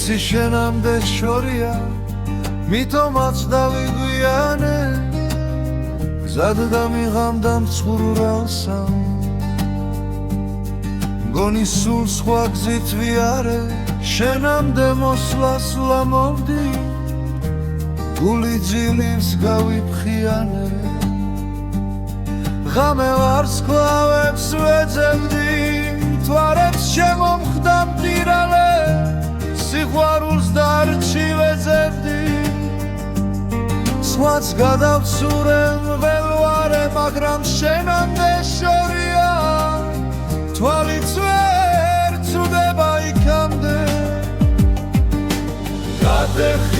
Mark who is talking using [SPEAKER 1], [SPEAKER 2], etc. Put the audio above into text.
[SPEAKER 1] იცი შენამდე შორია მითომაც დავიგვიანე გზად დამიღამ და მცურულსა მგონი სულ სხვა გზით ვიარე შენამდე მოსვლას ლამოვდი გული ძილებს გავიფხიანე ღამე ვარსკვლავებს ვეძებდი მთვარებს შემომხდა მტირალე სიყვარულს დარჩი ვეძებდი სხვაც გადავცურემ ველვარე მაგრამ შენამდე შორია თვალიც ვერ წვდება იქამდე გადეხ